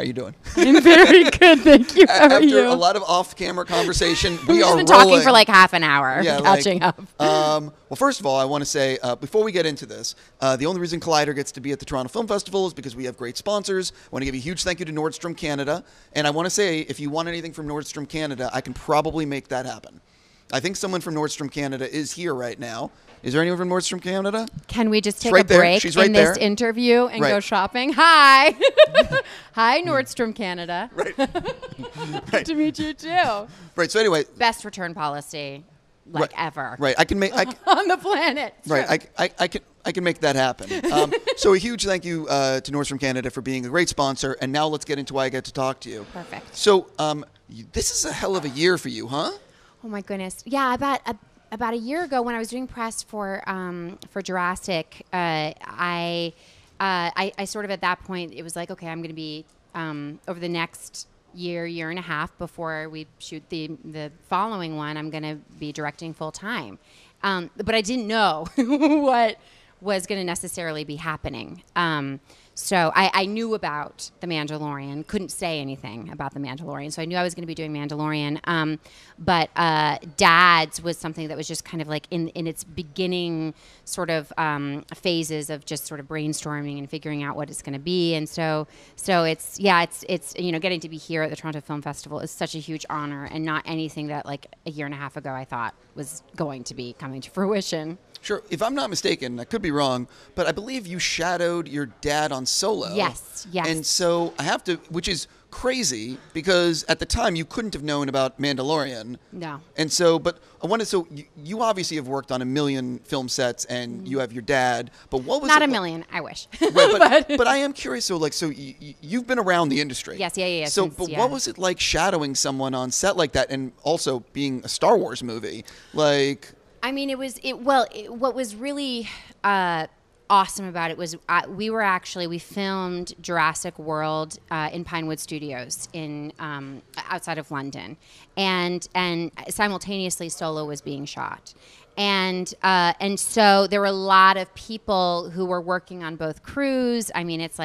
you doing? I'm very good, thank you. How are After you? a lot of off-camera conversation, We've we are been rolling. talking for like half an hour, Yeah, catching up. Well, first of all, I want to say, before we get into this, the only reason Collider gets to be at the Toronto Film Festival is because we have great sponsors. I want to give a huge thank you to Nordstrom Canada. And I want to say, if you want anything from Nordstrom Canada, I can probably make that happen. I think someone from Nordstrom Canada is here right now. Is there anyone from Nordstrom Canada? Can we just take right a there. break She's right in this there. interview and Right. go shopping? Hi. Hi, Nordstrom Canada. Right. Good to meet you too. Right. So anyway, Best return policy ever. right. I can make. On the planet. It's Right, true. I can make that happen. So a huge thank you to Nordstrom Canada for being a great sponsor. And now let's get into why I get to talk to you. Perfect. So this is a hell of a year for you, huh? Oh my goodness. Yeah, about a year ago when I was doing press for Jurassic, I sort of at that point it was like, okay, I'm going to be over the next year and a half before we shoot the following one, I'm going to be directing full time. But I didn't know what was going to necessarily be happening. So I knew about The Mandalorian, couldn't say anything about The Mandalorian. So I knew I was going to be doing Mandalorian. But Dad's was something that was just kind of like in its beginning sort of phases of just sort of brainstorming and figuring out what it's going to be. And so it's getting to be here at the Toronto Film Festival is such a huge honor, and not anything that like a year and a half ago I thought was going to be coming to fruition. Sure. If I'm not mistaken, I could be wrong, but I believe you shadowed your dad on Solo. Yes. And so I have to, which is crazy because at the time you couldn't have known about Mandalorian. No. And so, but I wanted, so you obviously have worked on a million film sets and you have your dad, but what was Not it a million, I wish. Right, but I am curious, so you've been around the industry. Yes, yeah. So, what was it like shadowing someone on set like that, and also being a Star Wars movie? Like, I mean, what was really awesome about it was we filmed Jurassic World in Pinewood Studios in outside of London, and simultaneously Solo was being shot. And so there were a lot of people who were working on both crews. I mean, it's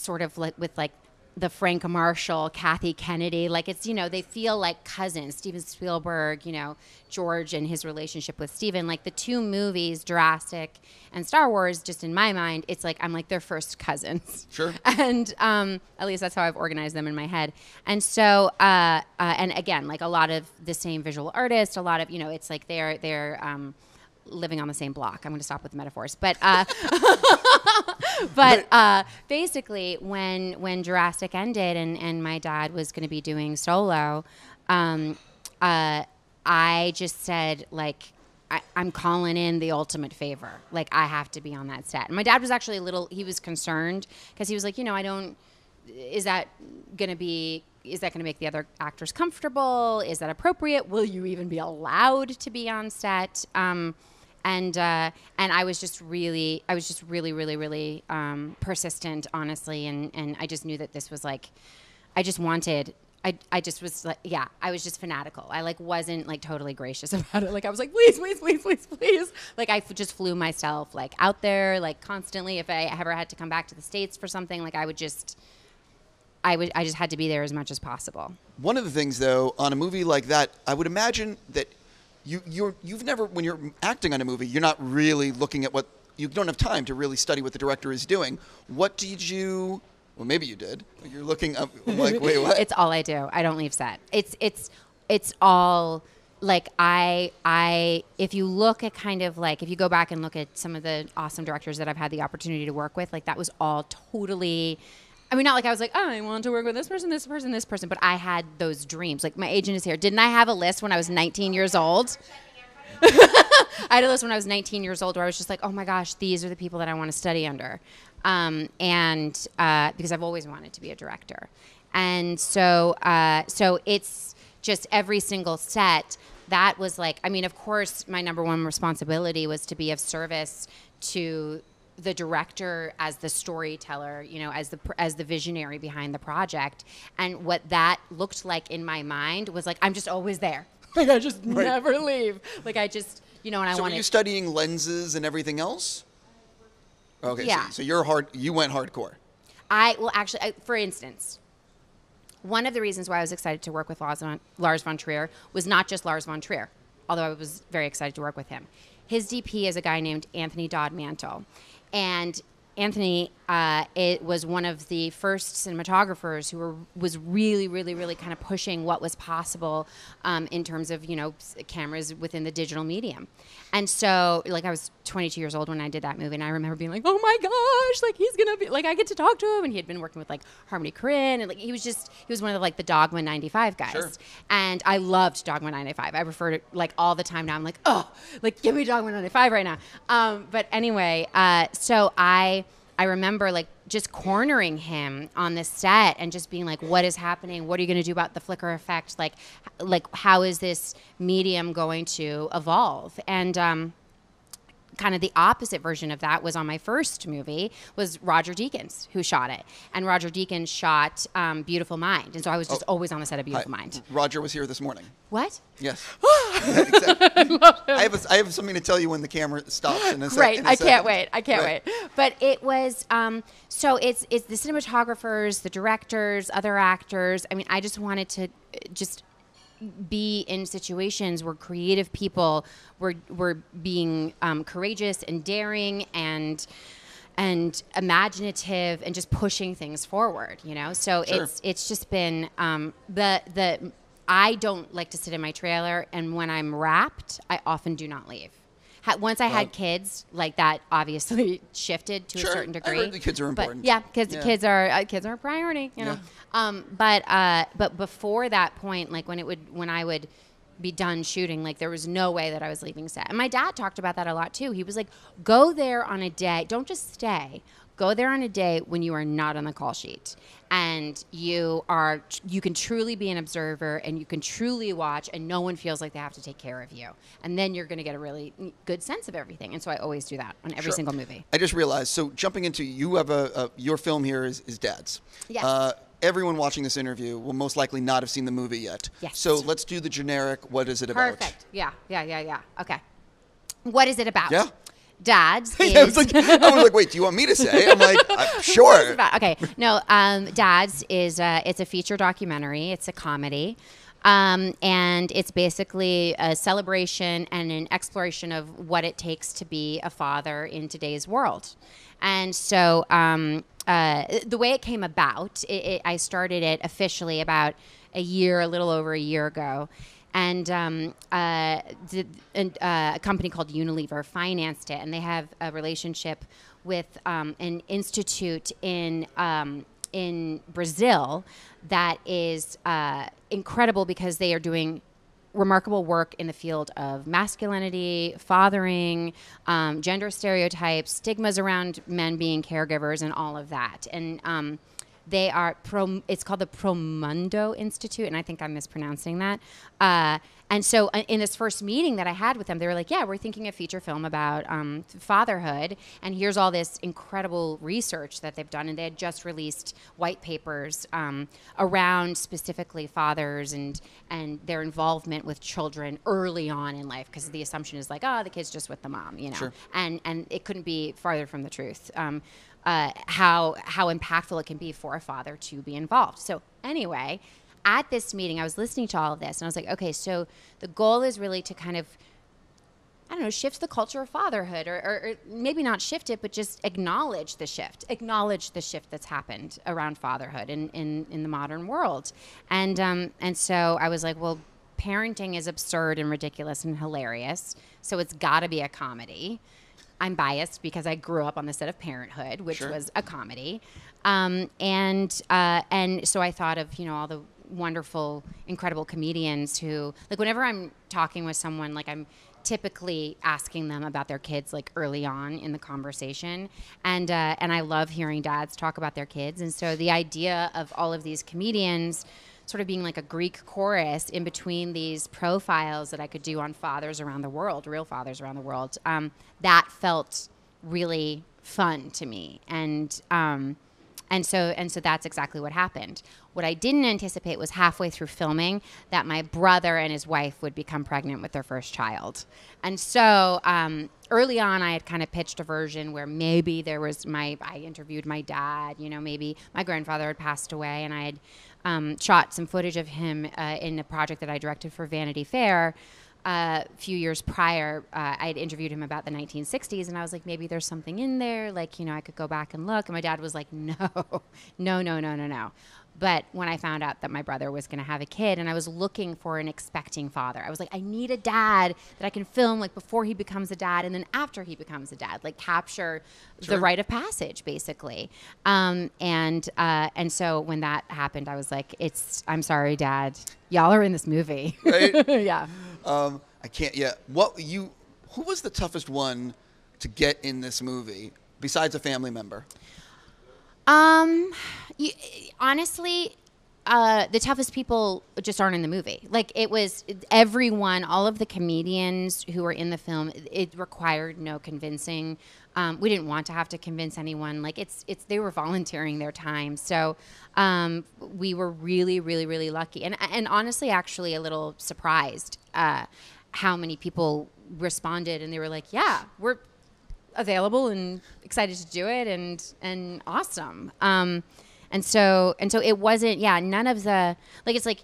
sort of like with like the Frank Marshall, Kathy Kennedy, like it's, they feel like cousins. Steven Spielberg, George and his relationship with Steven, like the two movies, Jurassic and Star Wars, just in my mind, it's like I'm like their first cousins. Sure. And at least that's how I've organized them in my head. And so, and again, like a lot of the same visual artists, a lot of, it's like they're living on the same block. I'm going to stop with the metaphors, but basically, when Jurassic ended and my dad was going to be doing Solo, I just said like, I'm calling in the ultimate favor. Like I have to be on that set. And my dad was actually he was concerned because he was like, is that going to make the other actors comfortable? Is that appropriate? Will you even be allowed to be on set? And I was just really persistent, honestly. And I just knew that this was like, I was just fanatical. I like wasn't like totally gracious about it. Like I was like, please. Like I just flew myself like out there like constantly. If I ever had to come back to the States for something, like I just had to be there as much as possible. One of the things though, on a movie like that, I would imagine that you've never, when you're acting on a movie, you're not really looking at you don't have time to really study what the director is doing. What did you, well, maybe you did. You're looking up like, wait, what? It's all I do. I don't leave set. It's all like if you look at kind of like, if you go back and look at some of the awesome directors that I've had the opportunity to work with, like that was all totally, I mean, not like I was like, oh, I want to work with this person, but I had those dreams. Like my agent is here. Didn't I have a list when I was 19 years old? I had a list when I was 19 years old where I was just like, oh my gosh, these are the people that I want to study under. Because I've always wanted to be a director. And so it's just every single set that was like, I mean, of course, my number one responsibility was to be of service to the director as the storyteller, as the visionary behind the project. And what that looked like in my mind was like, I'm just always there. Like I just never leave. Like I just, and I So wanted. were you studying lenses and everything else? Okay, Yeah. so you went hardcore. For instance, one of the reasons why I was excited to work with Lars von Trier was not just Lars von Trier, although I was very excited to work with him. His DP is a guy named Anthony Dodd Mantle. And Anthony it was one of the first cinematographers who was really, really, really kind of pushing what was possible in terms of, cameras within the digital medium. And so, like, I was 22 years old when I did that movie, and I remember being like, oh my gosh, like, he's going to be, like, I get to talk to him. And he had been working with, like, Harmony Korine, and, like, he was one of, like, the Dogma 95 guys. Sure. And I loved Dogma 95. I refer to, like, all the time now. I'm like, oh, like, give me Dogma 95 right now. But anyway, so I remember, like, just cornering him on the set and just being like, what is happening? What are you going to do about the flicker effect? Like how is this medium going to evolve? And kind of the opposite version of that was on my first movie was Roger Deakins, who shot it. And Roger Deakins shot Beautiful Mind. And so I was just always on the set of Beautiful Mind. Roger was here this morning. What? Yes. Exactly. I have something to tell you when the camera stops in a second. Great. I can't wait. But it was, so it's the cinematographers, the directors, other actors. I mean, I just wanted to just be in situations where creative people were being courageous and daring and imaginative and just pushing things forward, So sure. It's just been I don't like to sit in my trailer, and when I'm wrapped, I often do not leave. Once I had kids, like that obviously shifted to a certain degree. I heard the kids are important. But, because kids are a priority, know. But before that point, like when I would be done shooting, like there was no way that I was leaving set. And my dad talked about that a lot too. He was like, go there on a day, don't just stay. Go there on a day when you are not on the call sheet, and you can truly be an observer, and you can truly watch, and no one feels like they have to take care of you. And then you're going to get a really good sense of everything. And so I always do that on every single movie. I just realized. So jumping into you have your film here is Dad's. Yes. Everyone watching this interview will most likely not have seen the movie yet. Yes. So let's do the generic. What is it about? Perfect. Yeah. Okay. What is it about? Yeah. Dad's is... I was like, wait, do you want me to say? I'm like, sure. Okay. No, Dad's is it's a feature documentary. It's a comedy. And it's basically a celebration and an exploration of what it takes to be a father in today's world. And so the way it came about, I started it officially about a little over a year ago. And a company called Unilever financed it, and they have a relationship with an institute in Brazil that is incredible because they are doing remarkable work in the field of masculinity, fathering, gender stereotypes, stigmas around men being caregivers, and all of that. And they are it's called the Promundo Institute, and I think I'm mispronouncing that. And so in this first meeting that I had with them, they were like, yeah, we're thinking a feature film about fatherhood, and here's all this incredible research that they've done. And they had just released white papers around specifically fathers and their involvement with children early on in life, because the assumption is like, oh, the kid's just with the mom, Sure. And it couldn't be farther from the truth. How impactful it can be for a father to be involved. So anyway, at this meeting, I was listening to all of this, and I was like, okay, so the goal is really to kind of, I don't know, shift the culture of fatherhood, or maybe not shift it, but just acknowledge the shift that's happened around fatherhood in the modern world. And so I was like, well, parenting is absurd and ridiculous and hilarious, so it's got to be a comedy. I'm biased because I grew up on the set of Parenthood, which Sure. was a comedy. And so I thought of, all the wonderful, incredible comedians who, like, whenever I'm talking with someone, like, I'm typically asking them about their kids, like, early on in the conversation. And I love hearing dads talk about their kids. And so the idea of all of these comedians sort of being like a Greek chorus in between these profiles that I could do on fathers around the world, real fathers around the world, that felt really fun to me. And so that's exactly what happened. What I didn't anticipate was halfway through filming that my brother and his wife would become pregnant with their first child. And so early on, I had kind of pitched a version where maybe I interviewed my dad, maybe my grandfather had passed away, and I had shot some footage of him in a project that I directed for Vanity Fair. A few years prior, I had interviewed him about the 1960s, and I was like, maybe there's something in there, like, I could go back and look. And my dad was like, no. But when I found out that my brother was going to have a kid, and I was looking for an expecting father, I was like, I need a dad that I can film like before he becomes a dad, and then after he becomes a dad, like capture the rite of passage, basically. And so when that happened, I was like, I'm sorry, Dad, y'all are in this movie. Right? Yeah. I can't. Yeah. Who was the toughest one to get in this movie besides a family member? Honestly, the toughest people just aren't in the movie. Like, it was everyone, all of the comedians who were in the film, it required no convincing. We didn't want to have to convince anyone. Like, they were volunteering their time. So, we were really, really, really lucky. And honestly, actually a little surprised, how many people responded, and they were like, yeah, we're available and excited to do it, and awesome. And so it wasn't, none of the, like, it's like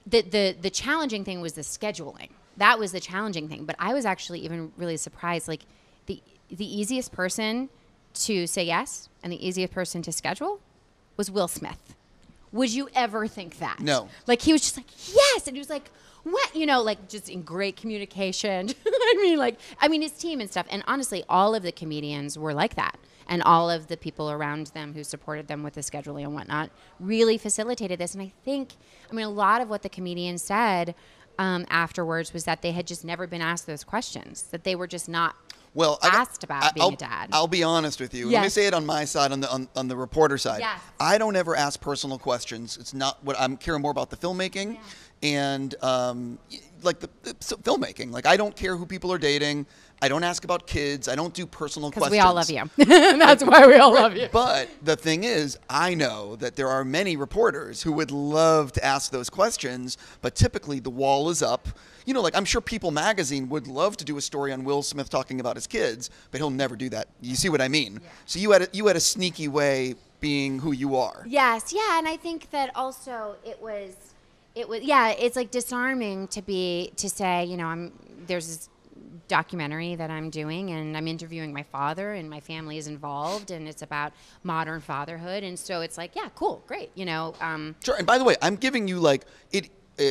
the challenging thing was the scheduling. That was the challenging thing. But I was actually even really surprised, like the easiest person to say yes and the easiest person to schedule was Will Smith. Would you ever think that? No. Like, he was just like, yes. And he was like, what? Like, just in great communication. I mean, his team and stuff. And honestly, all of the comedians were like that. And all of the people around them who supported them with the scheduling and whatnot really facilitated this. And a lot of what the comedians said afterwards was that they had just never been asked those questions, that they were just not asked about being a dad. I'll be honest with you. Yes. Let me say it on my side, on the reporter side. Yes. I don't ever ask personal questions. It's not what I'm caring more about the filmmaking. Yeah. And like the filmmaking. Like, I don't care who people are dating. I don't ask about kids. I don't do personal questions. Because we all love you. That's why we all love you. But the thing is, I know that there are many reporters who would love to ask those questions, but typically the wall is up. Like, I'm sure People Magazine would love to do a story on Will Smith talking about his kids, but he'll never do that. You see what I mean? Yeah. So you had a sneaky way being who you are. Yes, yeah, and I think that also it was it's like disarming to say, there's this documentary that I'm doing, and I'm interviewing my father, and my family is involved, and it's about modern fatherhood, and so it's like, yeah, cool, great, Sure, and by the way, I'm giving you like it.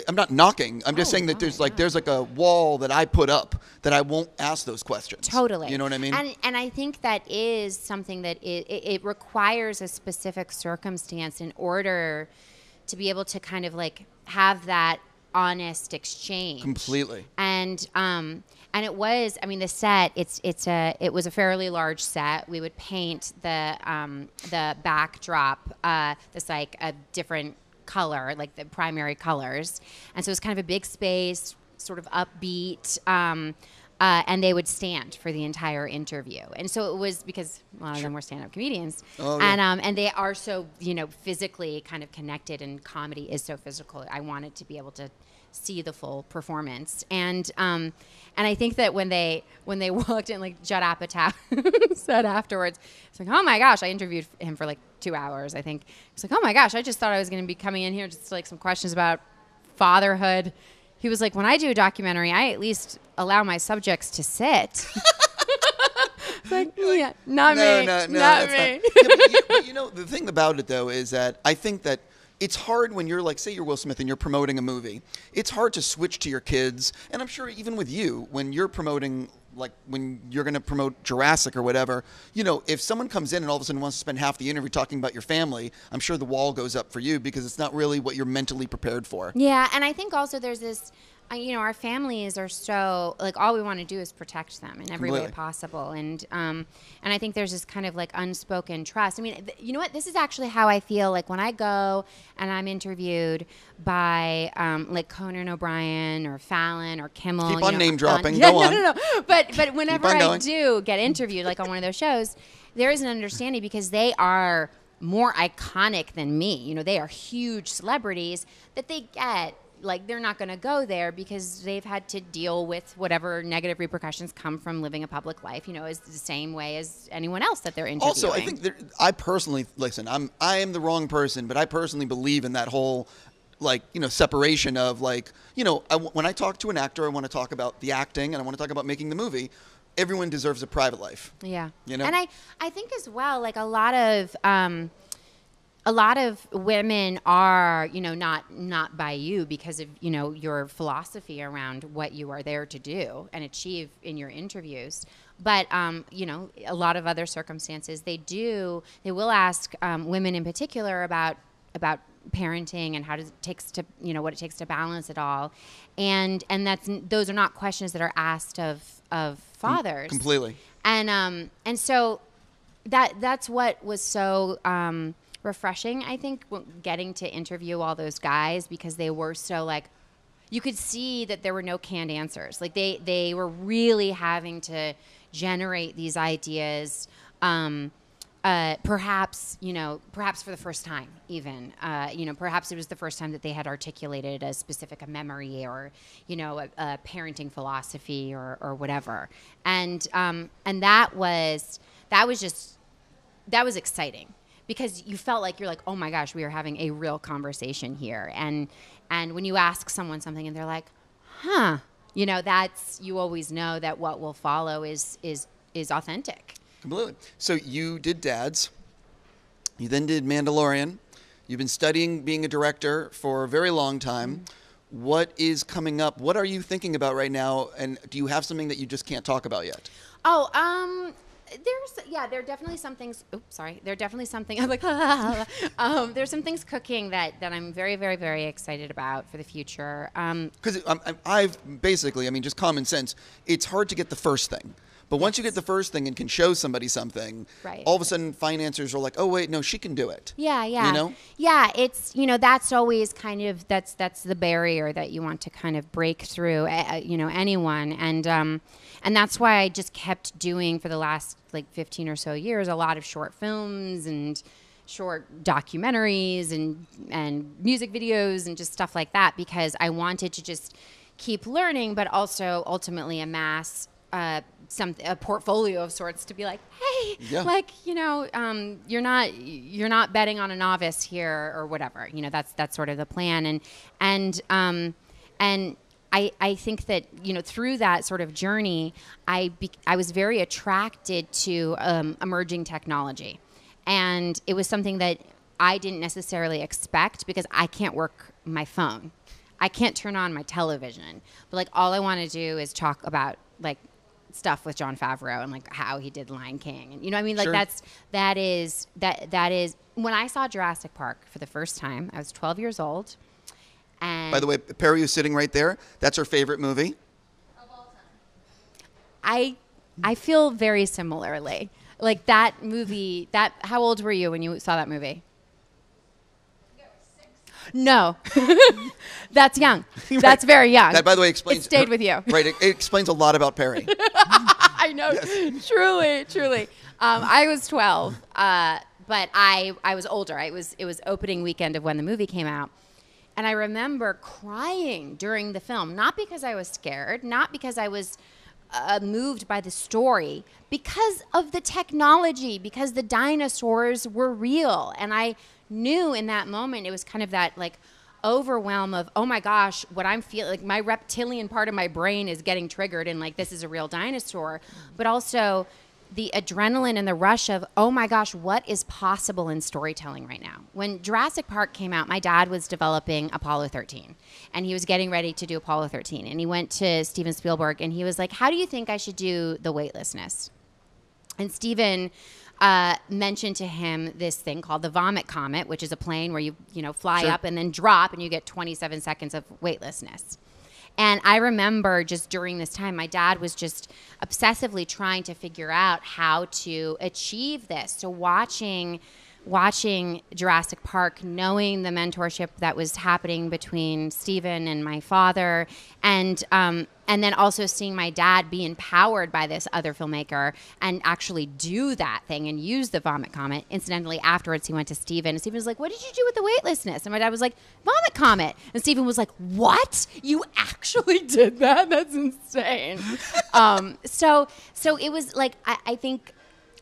I'm not knocking. I'm just saying that there's like a wall that I put up that I won't ask those questions. Totally. You know what I mean? And I think that is something that it requires a specific circumstance in order to be able to kind of like have that honest exchange. Completely. And it was, the set, it was a fairly large set. We would paint the backdrop, this like a different color, like the primary colors. And so it was kind of a big space, sort of upbeat, and they would stand for the entire interview. And so it was because a lot of them were stand-up comedians. Oh, yeah. And they are so, physically kind of connected, and comedy is so physical. I wanted to be able to see the full performance. And I think that when they walked in, like Judd Apatow said afterwards, it's like, oh my gosh, I interviewed him for like 2 hours, I think. It's like, oh my gosh, I just thought I was going to be coming in here just like some questions about fatherhood. He was like, when I do a documentary, I at least allow my subjects to sit. It's like, yeah, not me. Not me. Yeah, but the thing about it, though, is that I think that it's hard when you're like, say you're Will Smith and you're promoting a movie. It's hard to switch to your kids. And I'm sure even with you, when you're promoting, like when you're going to promote Jurassic or whatever, if someone comes in and all of a sudden wants to spend half the interview talking about your family, I'm sure the wall goes up for you because it's not really what you're mentally prepared for. Yeah, and I think also there's this, our families are so, like, all we want to do is protect them in every way possible. And I think there's this kind of like unspoken trust. You know what? This is actually how I feel like when I go and I'm interviewed by like Conan O'Brien or Fallon or Kimmel. Keep on name dropping. Go on. No. But whenever I do get interviewed, like on one of those shows, there is an understanding because they are more iconic than me. They are huge celebrities that they get like they're not going to go there because they've had to deal with whatever negative repercussions come from living a public life, is the same way as anyone else that they're interviewing. Also, I think I personally, listen, I am the wrong person, but I personally believe in that whole, like, separation of, like, when I talk to an actor, I want to talk about the acting and I want to talk about making the movie. Everyone deserves a private life. Yeah. And I think as well, like a lot of women are, not by you because of, your philosophy around what you are there to do and achieve in your interviews. But, a lot of other circumstances, they will ask women in particular about parenting and how does it takes to, what it takes to balance it all. And those are not questions that are asked of fathers. Completely. And so that's what was so, refreshing, I think, getting to interview all those guys, because they were so, like, you could see that there were no canned answers. Like they were really having to generate these ideas, perhaps for the first time, even, perhaps it was the first time that they had articulated a specific memory or, a parenting philosophy or whatever. And that was exciting. Because you felt like you're like, oh my gosh, we are having a real conversation here. And when you ask someone something and they're like, huh, you always know that what will follow is authentic. Completely. So you did Dads. You then did Mandalorian. You've been studying being a director for a very long time. Mm-hmm. What is coming up? What are you thinking about right now? And do you have something that you just can't talk about yet? There are definitely some things. Oops, sorry. There are definitely something. I'm like, there's some things cooking that I'm very, very, very excited about for the future. Because I've basically, just common sense. It's hard to get the first thing. But once you get the first thing and can show somebody something, right, all of a sudden financiers are like, oh, wait, no, she can do it. Yeah. Yeah, it's, that's always kind of, that's the barrier that you want to kind of break through, anyone. And that's why I just kept doing for the last, 15 or so years, a lot of short films and short documentaries and music videos and just stuff like that, because I wanted to just keep learning, but also ultimately amass a portfolio of sorts to be like, hey, you're not betting on a novice here or whatever. That's sort of the plan. And I think that, through that sort of journey, I was very attracted to emerging technology. And it was something that I didn't necessarily expect, because I can't work my phone. I can't turn on my television. But all I want to do is talk about stuff with Jon Favreau and how he did Lion King. And sure. that is when I saw Jurassic Park for the first time, I was 12 years old. And by the way, Perry is sitting right there. That's her favorite movie of all time. I feel very similarly. That movie, how old were you when you saw that movie? No, that's young. Right. That's very young. That, by the way, explains. It stayed with you. Right. It explains a lot about Perry. I know. Yes. Truly. I was 12, but I was older. It was opening weekend of when the movie came out. And I remember crying during the film, not because I was scared, not because I was moved by the story, because of the technology, because the dinosaurs were real. And I knew in that moment, it was kind of that overwhelm of, oh my gosh, what I'm feeling, my reptilian part of my brain is getting triggered, and this is a real dinosaur. But also the adrenaline and the rush of, oh my gosh, what is possible in storytelling right now? When Jurassic Park came out, my dad was developing Apollo 13, and he was getting ready to do Apollo 13. And he went to Steven Spielberg, and he was like, how do you think I should do the weightlessness? And Steven mentioned to him this thing called the vomit comet, which is a plane where you fly up and then drop, and you get 27 seconds of weightlessness. And I remember just during this time, my dad was just obsessively trying to figure out how to achieve this. So watching watching Jurassic Park, knowing the mentorship that was happening between Steven and my father, and then also seeing my dad be empowered by this other filmmaker and actually do that thing and use the vomit comet. Incidentally, afterwards, he went to Steven, and Steven was like, "What did you do with the weightlessness?" And my dad was like, "Vomit comet." And Steven was like, "What? You actually did that? That's insane." So it was like, I think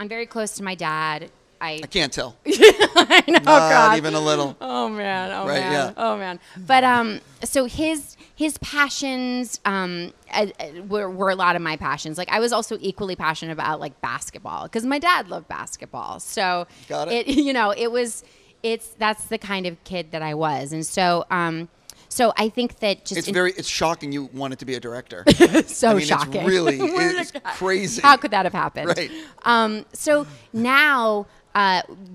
I'm very close to my dad. I can't tell. I know, Not God. even a little. Oh man, Right, man, yeah. oh man. But so his passions were a lot of my passions. Like I was also equally passionate about like basketball because my dad loved basketball. So Got it. That's the kind of kid that I was, and so I think that just It's shocking you wanted to be a director. so I mean, shocking. It's really it's crazy. How could that have happened? Right. So now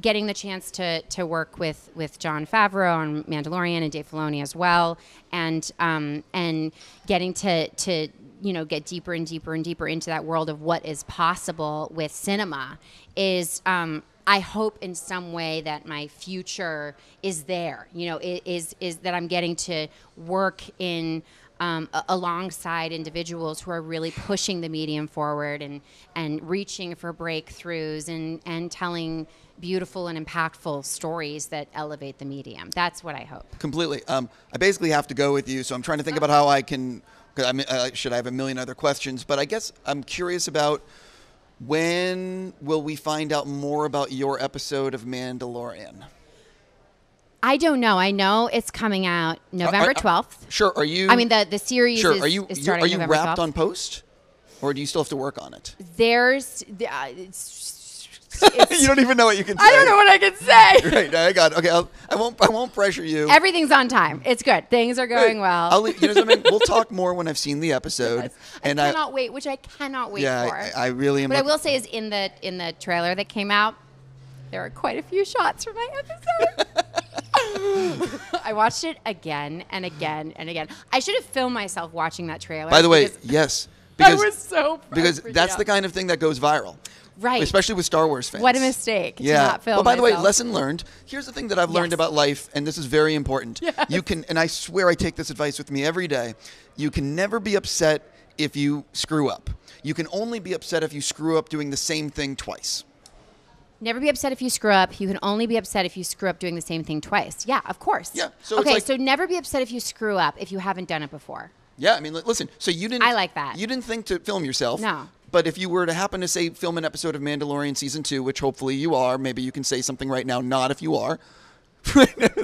getting the chance to work with Jon Favreau on Mandalorian and Dave Filoni as well, and getting to get deeper and deeper and deeper into that world of what is possible with cinema is. I hope in some way that my future is there, is that I'm getting to work in alongside individuals who are really pushing the medium forward and reaching for breakthroughs and telling beautiful and impactful stories that elevate the medium. That's what I hope. Completely. I basically have to go with you, so I'm trying to think about how I can. Should I have a million other questions? But I guess I'm curious about. When will we find out more about your episode of Mandalorian? I don't know. I know it's coming out November 12th. Sure. Are you? I mean, the series sure. is starting Are you November wrapped 12th. on post? Or do you still have to work on it? There's... You don't even know what you can say. I don't know what I can say. Right. I got it. Okay. I won't pressure you. Everything's on time. It's good. Things are going well. I'll leave, something? We'll talk more when I've seen the episode. Yes. And I cannot wait, which I cannot wait for. I really am. What I will say is in the trailer that came out, there are quite a few shots from my episode. I watched it again and again and again. I should have filmed myself watching that trailer. By the way, yes. I was so because that's the kind of thing that goes viral. Right. Especially with Star Wars fans. What a mistake to Yeah. not film Well, by the way, myself. lesson learned. Here's the thing that I've learned about life, and this is very important. Yes. You can, and I swear I take this advice with me every day. You can never be upset if you screw up. You can only be upset if you screw up doing the same thing twice. Never be upset if you screw up. You can only be upset if you screw up doing the same thing twice. Yeah, of course. Yeah. So okay, it's so never be upset if you screw up if you haven't done it before. Yeah, I mean, listen. So you didn't. I like that. You didn't think to film yourself. No. But if you were to happen to say film an episode of Mandalorian season 2, which hopefully you are, maybe you can say something right now. Not if you are.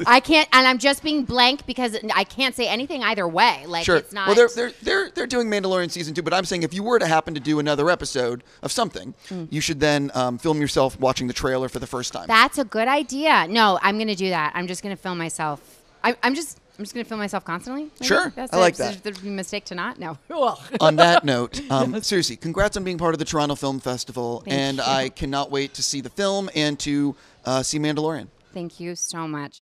I can't, and I'm just being blank because I can't say anything either way. Like Sure. it's not. Well, they're doing Mandalorian season 2, but I'm saying if you were to happen to do another episode of something, you should then film yourself watching the trailer for the first time. That's a good idea. No, I'm going to do that. I'm just going to film myself. I'm just going to film myself constantly. Maybe? Sure. I like that. There's a mistake to not? No. On that note, seriously, congrats on being part of the Toronto Film Festival, Thank you. I cannot wait to see the film and to see Mandalorian. Thank you so much.